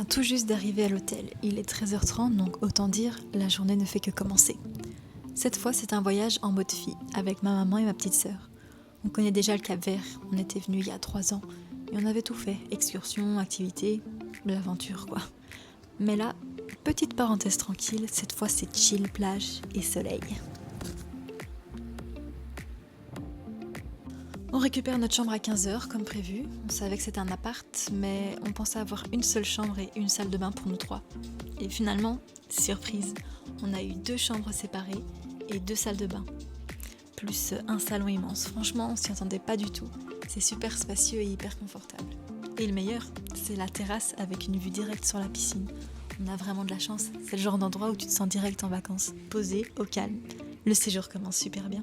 vient tout juste d'arriver à l'hôtel. Il est 13h30, donc autant dire, la journée ne fait que commencer. Cette fois, c'est un voyage en mode fille, avec ma maman et ma petite sœur. On connaît déjà le Cap-Vert, on était venus il y a 3 ans, et on avait tout fait, excursions, activités, l'aventure quoi. Mais là, petite parenthèse tranquille, cette fois c'est chill, plage et soleil. On récupère notre chambre à 15h comme prévu. On savait que c'était un appart, mais on pensait avoir une seule chambre et une salle de bain pour nous 3. Et finalement, surprise, on a eu 2 chambres séparées et 2 salles de bain. Plus un salon immense. Franchement, on s'y attendait pas du tout. C'est super spacieux et hyper confortable. Et le meilleur, c'est la terrasse avec une vue directe sur la piscine. On a vraiment de la chance. C'est le genre d'endroit où tu te sens direct en vacances, posé, au calme. Le séjour commence super bien.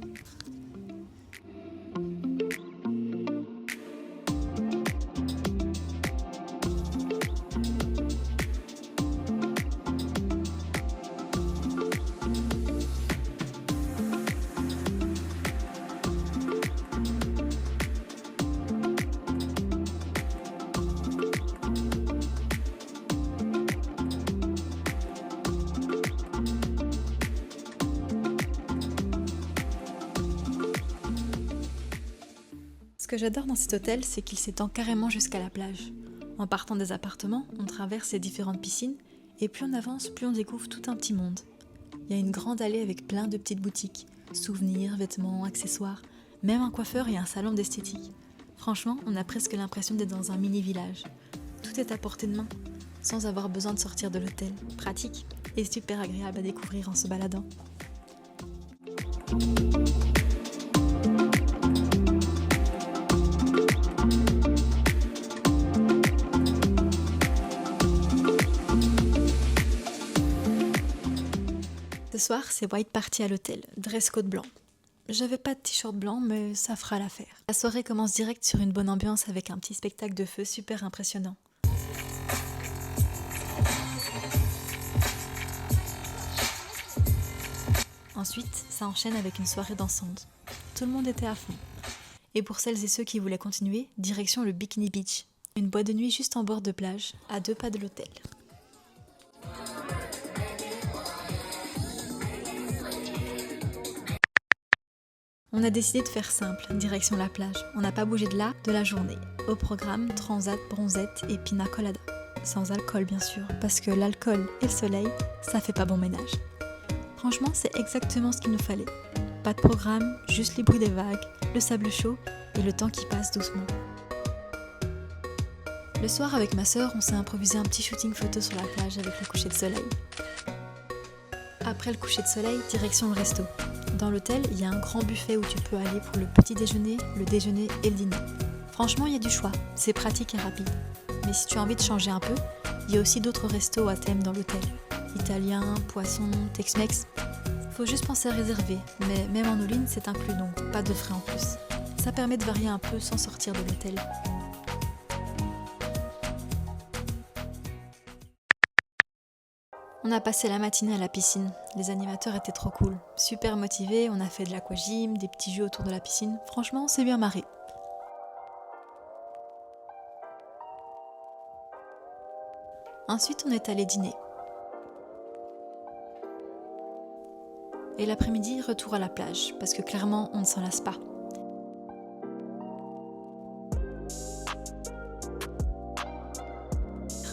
Ce que j'adore dans cet hôtel, c'est qu'il s'étend carrément jusqu'à la plage. En partant des appartements, on traverse les différentes piscines et plus on avance, plus on découvre tout un petit monde. Il y a une grande allée avec plein de petites boutiques, souvenirs, vêtements, accessoires, même un coiffeur et un salon d'esthétique. Franchement, on a presque l'impression d'être dans un mini-village. Tout est à portée de main, sans avoir besoin de sortir de l'hôtel. Pratique et super agréable à découvrir en se baladant. Ce soir, c'est white party à l'hôtel, dress code blanc. J'avais pas de t-shirt blanc, mais ça fera l'affaire. La soirée commence direct sur une bonne ambiance avec un petit spectacle de feu super impressionnant. Ensuite, ça enchaîne avec une soirée dansante. Tout le monde était à fond. Et pour celles et ceux qui voulaient continuer, direction le Bikini Beach, une boîte de nuit juste en bord de plage, à 2 pas de l'hôtel. On a décidé de faire simple, direction la plage. On n'a pas bougé de là de la journée. Au programme, transat, bronzette et pina colada. Sans alcool bien sûr, parce que l'alcool et le soleil, ça fait pas bon ménage. Franchement, c'est exactement ce qu'il nous fallait. Pas de programme, juste les bruits des vagues, le sable chaud et le temps qui passe doucement. Le soir, avec ma sœur, on s'est improvisé un petit shooting photo sur la plage avec le coucher de soleil. Après le coucher de soleil, direction le resto. Dans l'hôtel, il y a un grand buffet où tu peux aller pour le petit déjeuner, le déjeuner et le dîner. Franchement, il y a du choix, c'est pratique et rapide. Mais si tu as envie de changer un peu, il y a aussi d'autres restos à thème dans l'hôtel. Italien, poisson, Tex-Mex. Faut juste penser à réserver, mais même en all-in, c'est inclus donc pas de frais en plus. Ça permet de varier un peu sans sortir de l'hôtel. On a passé la matinée à la piscine. Les animateurs étaient trop cool. Super motivés, on a fait de l'aquagym, des petits jeux autour de la piscine. Franchement, c'est bien marré. Ensuite, on est allé dîner. Et l'après-midi, retour à la plage, parce que clairement, on ne s'en lasse pas.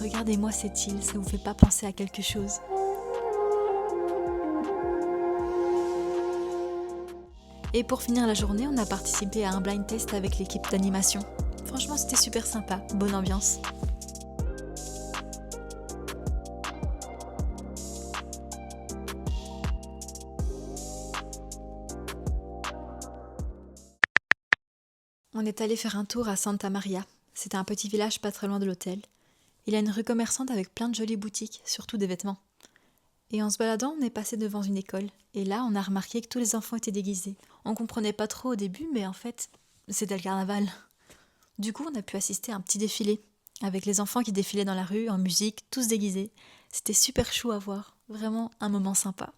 Regardez-moi cette île, ça vous fait pas penser à quelque chose? Et pour finir la journée, on a participé à un blind test avec l'équipe d'animation. Franchement, c'était super sympa, bonne ambiance. On est allé faire un tour à Santa Maria. C'était un petit village pas très loin de l'hôtel. Il y a une rue commerçante avec plein de jolies boutiques, surtout des vêtements. Et en se baladant, on est passé devant une école. Et là, on a remarqué que tous les enfants étaient déguisés. On comprenait pas trop au début, mais en fait, c'était le carnaval. Du coup, on a pu assister à un petit défilé, avec les enfants qui défilaient dans la rue, en musique, tous déguisés. C'était super chou à voir, vraiment un moment sympa.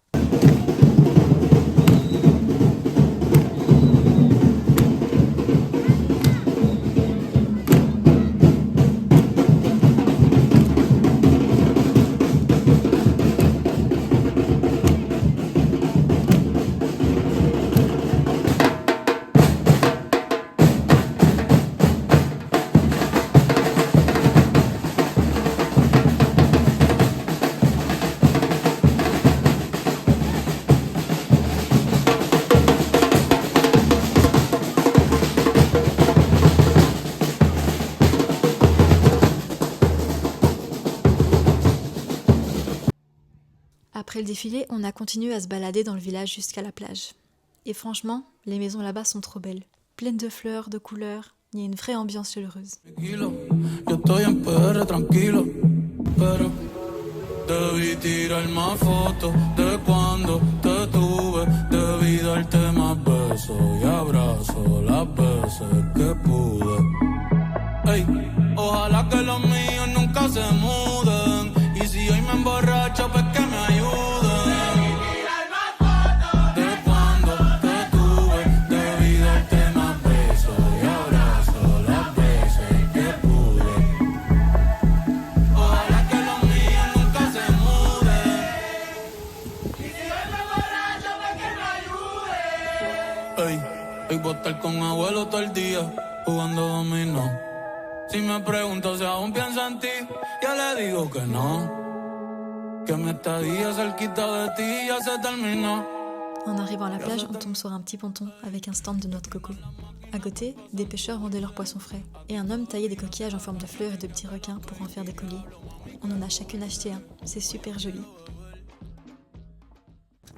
Après le défilé, on a continué à se balader dans le village jusqu'à la plage. Et franchement, les maisons là-bas sont trop belles. Pleines de fleurs, de couleurs, il y a une vraie ambiance chaleureuse. Debí tirar más fotos de cuando te tuve. Debí darte más besos y abrazos las veces que pude. Ey, ojalá que los míos nunca se muden. Y si hoy me emborracho, pues que me ayuden. De cuando te tuve, debí darte más besos y abrazos las veces que pude. Ojalá que los míos nunca se muden. Y si hoy me emborracho, pues que me ayuden. Ey, hoy voy a estar con abuelo todo el día, jugando dominó. Si me pregunto si aún pienso en ti, yo le digo que no. Que mi estadía cerquita de ti ya se terminó. En arrivant à la plage, on tombe sur un petit ponton avec un stand de noix de coco. À côté, des pêcheurs vendaient leurs poissons frais. Et un homme taillait des coquillages en forme de fleurs et de petits requins pour en faire des colliers. On en a chacune acheté un, c'est super joli.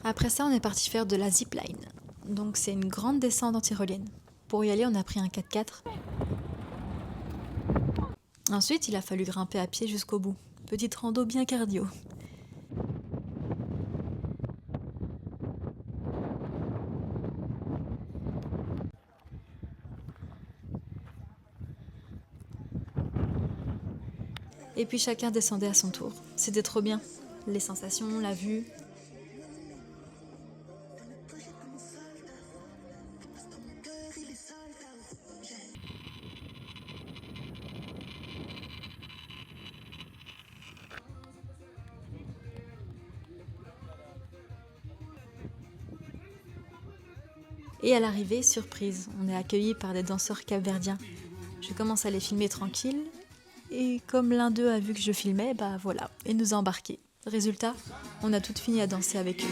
Après ça, on est parti faire de la zipline. Donc c'est une grande descente en tyrolienne. Pour y aller, on a pris un 4x4. Ensuite, il a fallu grimper à pied jusqu'au bout. Petite rando bien cardio. Et puis chacun descendait à son tour. C'était trop bien. Les sensations, la vue. Et à l'arrivée, surprise, on est accueillis par des danseurs capverdiens. Je commence à les filmer tranquille, et comme l'un d'eux a vu que je filmais, bah voilà, et nous a embarqués. Résultat, on a toutes fini à danser avec eux.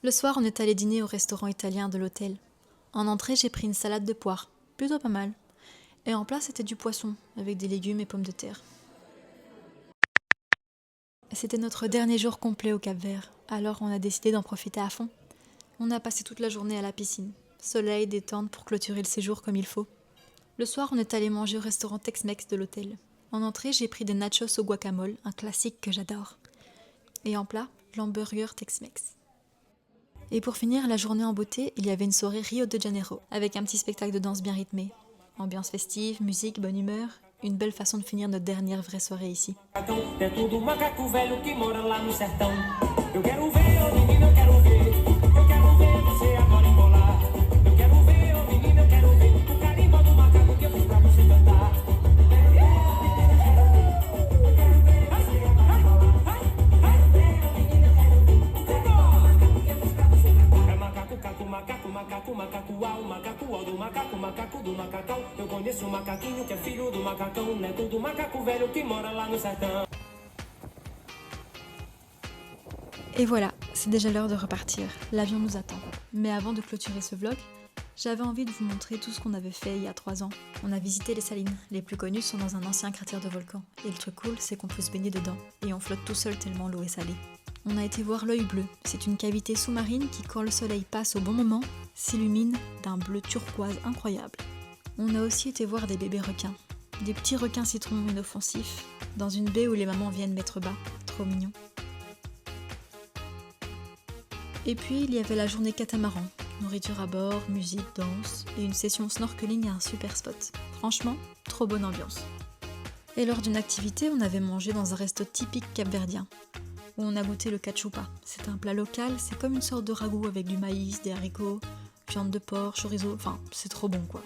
Le soir, on est allé dîner au restaurant italien de l'hôtel. En entrée, j'ai pris une salade de poire, plutôt pas mal. Et en plat, c'était du poisson, avec des légumes et pommes de terre. C'était notre dernier jour complet au Cap-Vert, alors on a décidé d'en profiter à fond. On a passé toute la journée à la piscine, soleil, détente pour clôturer le séjour comme il faut. Le soir, on est allé manger au restaurant Tex-Mex de l'hôtel. En entrée, j'ai pris des nachos au guacamole, un classique que j'adore. Et en plat, l'hamburger Tex-Mex. Et pour finir la journée en beauté, il y avait une soirée Rio de Janeiro, avec un petit spectacle de danse bien rythmé. Ambiance festive, musique, bonne humeur, une belle façon de finir notre dernière vraie soirée ici. Et voilà, c'est déjà l'heure de repartir. L'avion nous attend. Mais avant de clôturer ce vlog, j'avais envie de vous montrer tout ce qu'on avait fait il y a 3 ans. On a visité les salines. Les plus connues sont dans un ancien cratère de volcan. Et le truc cool, c'est qu'on peut se baigner dedans. Et on flotte tout seul tellement l'eau est salée. On a été voir l'œil bleu. C'est une cavité sous-marine qui, quand le soleil passe au bon moment, s'illumine d'un bleu turquoise incroyable. On a aussi été voir des bébés requins. Des petits requins citrons inoffensifs, dans une baie où les mamans viennent mettre bas. Trop mignon. Et puis il y avait la journée catamaran. Nourriture à bord, musique, danse et une session snorkeling à un super spot. Franchement, trop bonne ambiance. Et lors d'une activité, on avait mangé dans un resto typique capverdien, où on a goûté le cachupa. C'est un plat local, c'est comme une sorte de ragoût avec du maïs, des haricots, viande de porc, chorizo, enfin c'est trop bon quoi.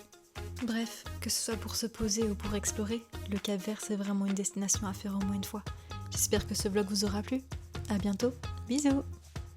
Bref, que ce soit pour se poser ou pour explorer, le Cap-Vert c'est vraiment une destination à faire au moins une fois. J'espère que ce vlog vous aura plu. À bientôt, bisous.